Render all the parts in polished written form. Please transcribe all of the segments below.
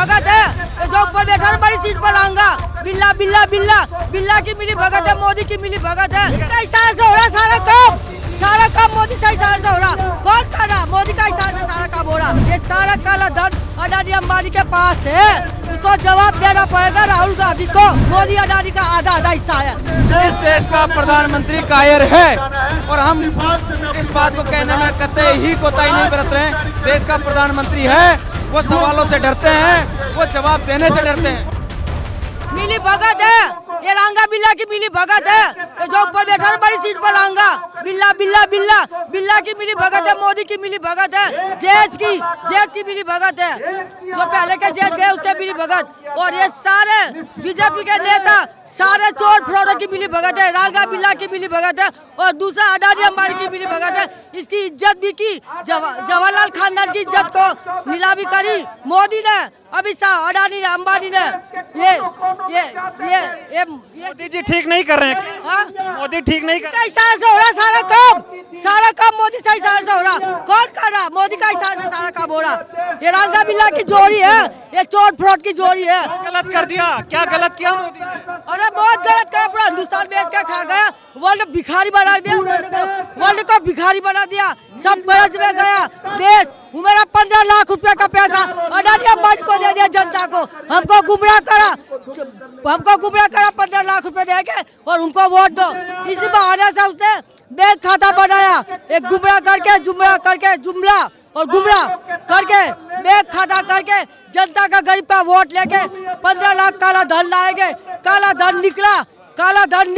भगत है। तो जो ऊपर बैठा है बड़ी सीट पर आऊंगा, बिल्ला बिल्ला बिल्ला बिल्ला की मिली भगत है, मोदी की मिली भगत है। इशारे से हो रहा सारा काम मोदी का इशारे से हो रहा। कौन कर रहा? मोदी का इशारे से सारा काम हो रहा। ये सारा काला धन अडानी अंबानी के पास है, उसको जवाब देना पड़ेगा राहुल गांधी को। मोदी अडानी का आधा हिस्सा है। इस देश का प्रधानमंत्री कायर है और हम इस बात को कहने में कतई ही कोताही नहीं बरत रहे हैं। देश का प्रधानमंत्री है, वो सवालों से डरते हैं, वो जवाब देने से डरते हैं। मिली भगत है, ये रांगा बिल्ला की मिली भगत है। तो जो ऊपर बैठा है बड़ी सीट पर आऊंगा, बिल्ला बिल्ला बिल्ला बिल्ला की मिली भगत है, मोदी की मिली भगत है, जेज की मिली भगत है। जो पहले के जेज गए उसके मिली भगत। और ये सारे बीजेपी के नेता सारे चोर फ्रॉड की मिली भगत है, रांगा बिल्ला की मिली भगत है। और दूसरा अडानी अंबानी की मिली भगत है। इसकी इज्जत भी की, जवाहरलाल खानदान की इज्जत को नीलामी करी मोदी ने, अमित शाह, अडानी ने, अंबानी ने। ये मोदी जी ठीक नहीं कर रहे हैं। मोदी ठीक नहीं कर रहे। इशारे से हो रहा सारा काम मोदी से इशारे से हो रहा। कौन कर रहा? मोदी का इशारे से सारा काम हो रहा। ये रांगा बिल्ला की जोड़ी है, ये चोर फ्रॉड की जोड़ी है। गलत कर दिया, क्या गलत किया मोदी ने? अरे बहुत गलत किया, पूरा हिंदुस्तान बेच के खा गया, वर्ल्ड भिखारी बना दिया, वर्ल्ड को भिखारी बना दिया, सब कर्ज में गया देश। मेरा 15 लाख रुपए का पैसा अडानी अंबानी को दे दिया जनता को। हमको गुमराह करा 15 लाख रुपए देके और उनको वोट दो। इसी बहाने से उसने बैंक खाता बनाया, एक गुमराह करके बैंक खाता करके जनता का गरीब का वोट लेके 15 लाख काला धन लाएंगे। काला धन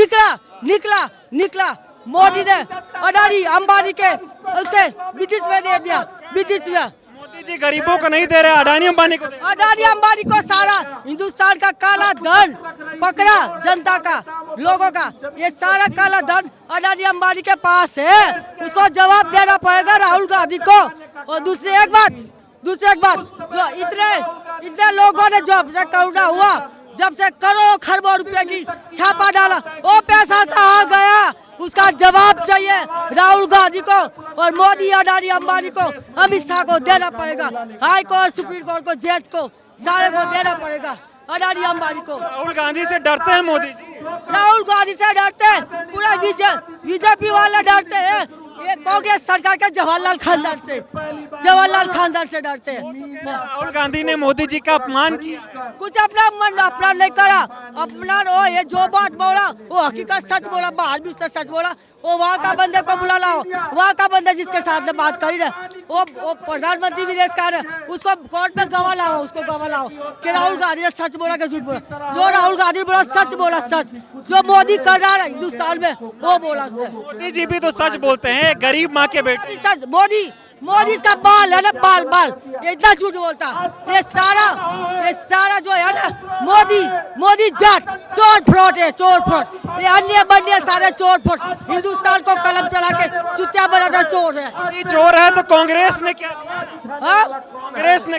निकला मोदी ने अडानी अंबानी के उसके विदेश में दे दिया। मोदी जी गरीबों को नहीं दे रहे, अडानी अंबानी को दे रहे। अडानी अंबानी को सारा हिंदुस्तान का काला धन पकड़ा, जनता का, लोगों का। ये सारा काला धन अडानी अंबानी के पास है, उसको जवाब देना पड़ेगा राहुल गांधी को। और दूसरी एक बात, जो इतने लोगों ने जब से करोना हुआ, जब से करोड़ों खरबों रुपए की छापा डाला, वो पैसा कहाँ गया? उसका जवाब चाहिए राहुल गांधी को और मोदी, अडानी अंबानी को, अमित शाह को देना पड़ेगा। हाई कोर्ट, सुप्रीम कोर्ट को, जज को, सारे को देना पड़ेगा। अडानी अंबानी को। राहुल गांधी से डरते हैं मोदी जी। राहुल गांधी से डरते हैं, पूरा बीजेपी वाले डरते हैं। ये कांग्रेस सरकार के जवाहरलाल खानदान से डरते हैं। राहुल गांधी ने मोदी जी का अपमान किया, कुछ अपना नहीं करा। अपना ये जो बात बोला वो हकीकत सच बोला, बाहर भी उसने सच बोला। वो वहाँ का बंदे को बुला लाओ, वहाँ का बंदा जिसके साथ बात करी ना, वो प्रधानमंत्री विदेश का है, उसको कोर्ट में गवाह लाओ कि राहुल गांधी ने सच बोला कि झूठ बोला। जो राहुल गांधी ने बोला सच बोला, सच। जो मोदी कर रहा है हिंदुस्तान में वो बोला। मोदी जी भी तो सच बोलते हैं, गरीब माँ के बेटे। सच मोदी इसका बाल है ना, बाल ये इतना झूठ बोलता। ये सारा जो है ना मोदी जाट चोर फ्रॉड है, चोर फ्रॉड। ये अन्य सारे चोर फ्रॉड, हिंदुस्तान को कलम चला के चुतिया बनाता चोर है। ये चोर है तो कांग्रेस ने क्या? कांग्रेस ने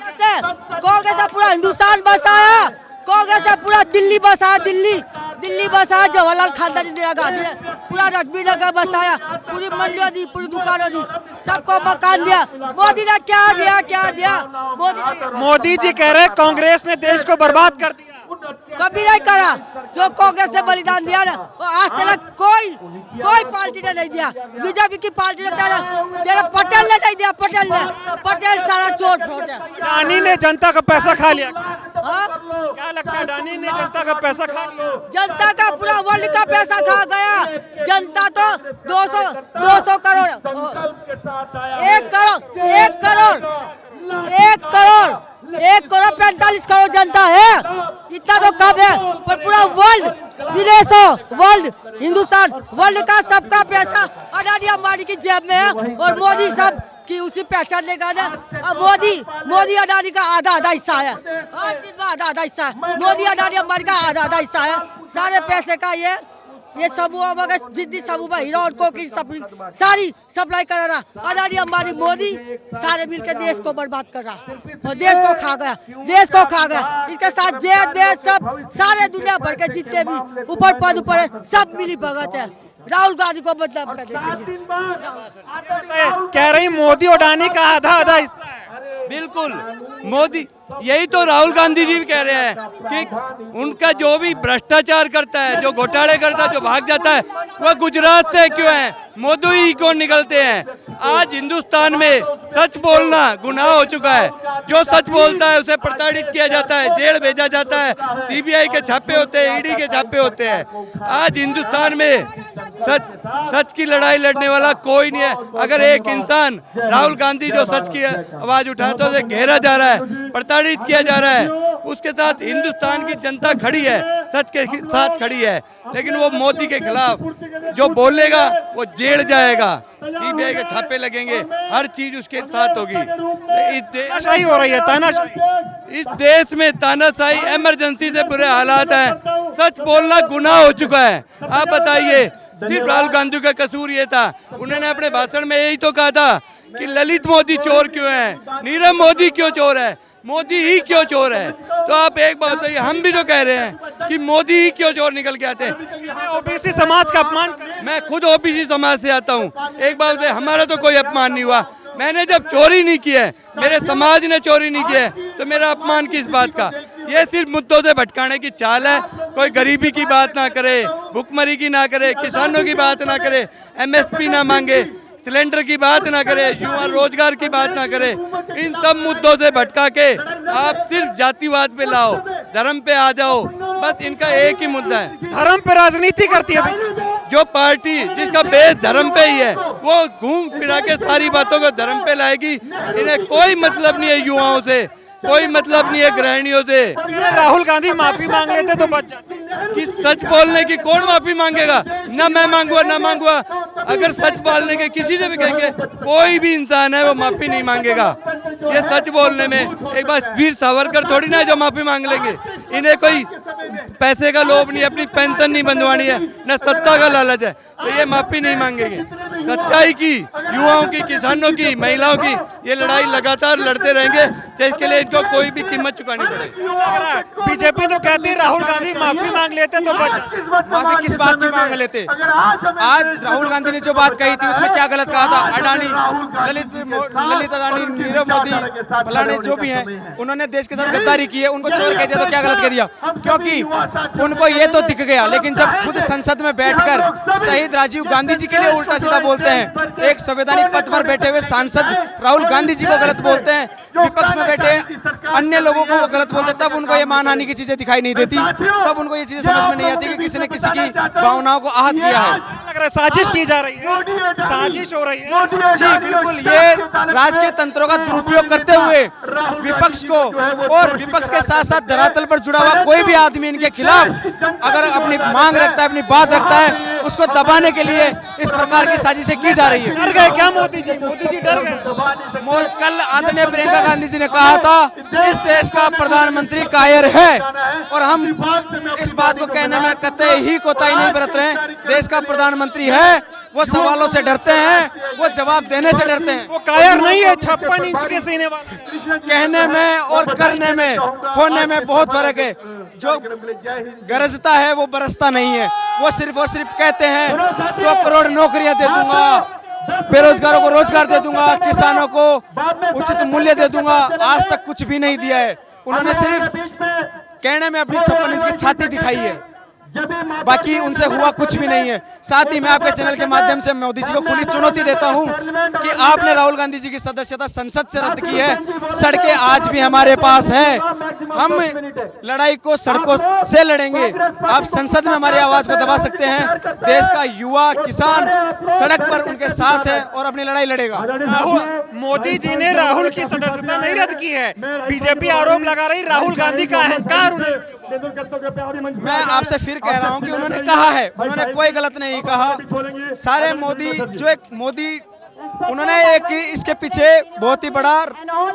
पूरा हिंदुस्तान बसाया, कांग्रेस ने पूरा दिल्ली बसाया, दिल्ली बसाया। जवाहरलाल खानदान इंदिरा गांधी ने पूरा रग्बी नगर बसाया, पूरी मंडियों दी, पूरी दुकानों दी, सबको मकान दिया। मोदी ने क्या दिया? मोदी जी कह रहे कांग्रेस ने देश को बर्बाद कर दिया। कभी नहीं करा। जो कांग्रेस ने बलिदान दिया ना, वो आज तक कोई पार्टी ने नहीं दिया। बीजेपी की पार्टी ने तेरा पटेल ने नहीं दिया। पटेल सारा चोर फ्रॉड है। अडानी ने जनता का पैसा खा लिया। क्या लगता है अडानी ने जनता का पैसा खा लिया? जनता का पूरा वर्ल्ड का पैसा खा गया। जनता तो 200 करोड़ 1 करोड़ 45 करोड़ जनता है। इतना तो कम है, पर पूरा वर्ल्ड हिंदुस्तान, वर्ल्ड का सबका पैसा अडानी अंबानी की जेब में है। और मोदी सब की उसी पहचान लेगा ना। अब मोदी अडानी का आधा हिस्सा है, हर चीज में आधा हिस्सा है। मोदी अडानी अंबानी का आधा हिस्सा है सारे पैसे का। ये समूह जितनी समूह में हीरो और कोकी सारी सप्लाई कर रहा। अडानी अंबानी मोदी सारे मिलकर देश को बर्बाद कर रहा और देश को खा गया। इसके साथ देश सब सारे दुनिया भर के जितने भी ऊपर पद ऊपर है, सब मिली भगत है राहुल गांधी को बदनाम करने के लिए। कह रही मोदी अडानी का आधा हिस्सा है। बिल्कुल मोदी, यही तो राहुल गांधी जी भी कह रहे हैं कि उनका जो भी भ्रष्टाचार करता है, जो घोटाले करता है, जो भाग जाता है, वह गुजरात से क्यों है, मोदी ही क्यों निकलते हैं। आज हिंदुस्तान में सच बोलना गुनाह हो चुका है। जो सच बोलता है उसे प्रताड़ित किया जाता है, जेल भेजा जाता है, सीबीआई के छापे होते हैं, ईडी के छापे होते हैं। आज हिंदुस्तान में सच की लड़ाई लड़ने वाला कोई नहीं है। अगर एक इंसान राहुल गांधी जो सच की आवाज उठाता है उसे घेरा जा रहा है, प्रताड़ित किया जा रहा है। उसके साथ हिंदुस्तान की जनता खड़ी है, सच के साथ खड़ी है, लेकिन वो मोदी के खिलाफ जो बोलेगा वो जेल जाएगा, सीबीआई के छापे लगेंगे, हर चीज उसके साथ होगी। तानाशाही हो रही है, तानाशाही। इस देश में तानाशाही, इमरजेंसी से बुरे हालात हैं। सच बोलना गुनाह हो चुका है। आप बताइए, सिर्फ राहुल गांधी का कसूर ये था, उन्होंने अपने भाषण में यही तो कहा था कि ललित मोदी चोर क्यों है, नीरव मोदी क्यों चोर है, मोदी ही क्यों चोर है। तो आप एक बात बताइए, हम भी तो कह रहे हैं कि मोदी ही क्यों चोर निकल के आते हैं। ओबीसी समाज का अपमान, मैं खुद ओबीसी समाज से आता हूँ। एक बात बताइए, हमारा तो कोई अपमान नहीं हुआ। मैंने जब चोरी नहीं की है, मेरे समाज ने चोरी नहीं की है, तो मेरा अपमान किस बात का। ये सिर्फ मुद्दों से भटकाने की चाल है। कोई गरीबी की बात ना करे, भुखमरी की ना करे, किसानों की बात ना करे, एमएसपी ना मांगे, सिलेंडर की बात ना करे, युवा रोजगार की बात ना करे। इन सब मुद्दों से भटका के आप सिर्फ जातिवाद पे लाओ, धर्म पे आ जाओ। बस इनका एक ही मुद्दा है, धर्म पे राजनीति करती है बीजेपी। जो पार्टी जिसका बेस धर्म पे ही है वो घूम फिरा के सारी बातों को धर्म पे लाएगी। इन्हें कोई मतलब नहीं है युवाओं से, कोई मतलब नहीं है गृहिणियों से। राहुल गांधी माफी मांग लेते तो बच जाते। कि सच बोलने की कौन माफी मांगेगा, ना मैं मांगूंगा ना मांगूंगा। अगर सच बोलने के किसी से भी कहेंगे, कोई भी इंसान है वो माफी नहीं मांगेगा। ये सच बोलने में एक बार वीर सावरकर थोड़ी ना जो माफी मांग लेंगे। इन्हें कोई पैसे का लोभ नहीं, अपनी पेंशन नहीं बंधवानी है, न सत्ता का लालच है, तो ये माफी नहीं मांगेंगे। सच्चाई की, युवाओं की, किसानों की, महिलाओं की ये लड़ाई लगातार लड़ते रहेंगे, जिसके लिए इनको कोई भी कीमत चुकानी पड़ेगी। बीजेपी तो कहती है राहुल गांधी माफी मांग लेते तो बच जाते। माफी किस बात की मांग लेते। आज राहुल गांधी ने जो बात कही थी उसमें क्या गलत कहा था। अडानी, ललित अडानी, नीरव मोदी, फलाने जो भी हैं, उन्होंने देश के साथ गद्दारी की है, उनको चोर कह दिया तो क्या गलत कह दिया, क्योंकि उनको ये तो दिख गया। लेकिन जब खुद संसद में बैठकर शहीद राजीव गांधी जी के लिए उल्टा सीधा बोलते हैं, एक संवैधानिक पद पर बैठे हुए सांसद राहुल गांधी जी को गलत बोलते हैं, विपक्ष में बैठे अन्य लोगों को वो गलत बोलते हैं, तब उनको ये मानहानि की चीजें दिखाई नहीं देती, तब उनको ये चीजें समझ में नहीं आती कि किसी ने किसी की भावनाओं को आहत किया है। लग रहा है साजिश की जा रही है, साजिश हो रही है। जी बिल्कुल, ये राजकीय तंत्रों का दुरुपयोग करते हुए विपक्ष को और विपक्ष के साथ साथ धरातल पर जुड़ा हुआ कोई भी आदमी इनके खिलाफ अगर अपनी मांग रखता है, अपनी बात रखता है, उसको दबाने के लिए इस प्रकार की साजिशें की जा रही है। डर गए क्या मोदी जी? मोदी जी डर गए। कल आदरणीय प्रियंका गांधी जी ने कहा था इस देश का प्रधानमंत्री कायर है, और हम इस बात को कहने में कतई ही कोताही नहीं बरत रहे हैं। देश का प्रधानमंत्री है, वो सवालों से डरते हैं, वो जवाब देने से डरते हैं। वो कायर नहीं है, 56 इंच के सीने वाले। कहने में और करने में, होने में बहुत फर्क है। जो गरजता है वो बरसता नहीं है। वो सिर्फ और सिर्फ कहते हैं 2 करोड़ नौकरियां दे दूंगा, बेरोजगारों को रोजगार दे दूंगा, किसानों को उचित मूल्य दे दूंगा। आज तक कुछ भी नहीं दिया है। उन्होंने सिर्फ कहने में अपनी 56 इंच की छाती दिखाई है, बाकी उनसे हुआ कुछ भी नहीं है। साथ ही मैं आपके चैनल के माध्यम से मोदी जी को खुली चुनौती देता हूं कि आपने राहुल गांधी जी की सदस्यता संसद से रद्द की है, सड़कें आज भी हमारे पास है, हम लड़ाई को सड़कों से लड़ेंगे। आप संसद में हमारी आवाज को दबा सकते हैं। देश का युवा, किसान सड़क पर उनके साथ है और अपनी लड़ाई लड़ेगा। मोदी जी ने राहुल की सदस्यता नहीं रद्द की है। बीजेपी आरोप लगा रही राहुल गांधी का अहंकार। मैं आपसे फिर कह रहा हूं कि उन्होंने कहा है, उन्होंने कोई गलत नहीं कहा। सारे मोदी जो एक मोदी, उन्होंने एक इसके पीछे बहुत ही बड़ा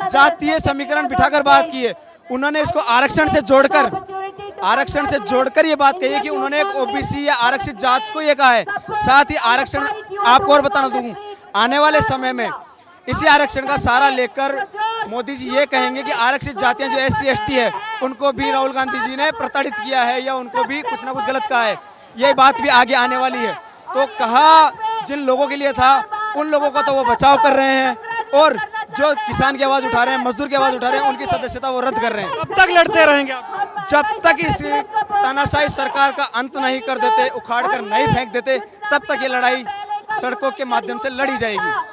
जातीय समीकरण बिठाकर बात की है। उन्होंने इसको आरक्षण से जोड़कर ये बात कही है कि उन्होंने एक ओबीसी या आरक्षित जात को ये कहा है। साथ ही आरक्षण आपको और बताना दूं, आने वाले समय में इसी आरक्षण का सहारा लेकर मोदी जी ये कहेंगे कि आरक्षित जातियां जो SC ST है उनको भी राहुल गांधी जी ने प्रताड़ित किया है या उनको भी कुछ ना कुछ गलत कहा है। ये बात भी आगे आने वाली है। तो कहा जिन लोगों के लिए था उन लोगों का तो वो बचाव कर रहे हैं, और जो किसान की आवाज उठा रहे हैं, मजदूर की आवाज उठा रहे हैं, उनकी सदस्यता वो रद्द कर रहे हैं। कब तक लड़ते रहेंगे आप? जब तक इस तानाशाही सरकार का अंत नहीं कर देते, उखाड़ कर नहीं फेंक देते, तब तक ये लड़ाई सड़कों के माध्यम से लड़ी जाएगी।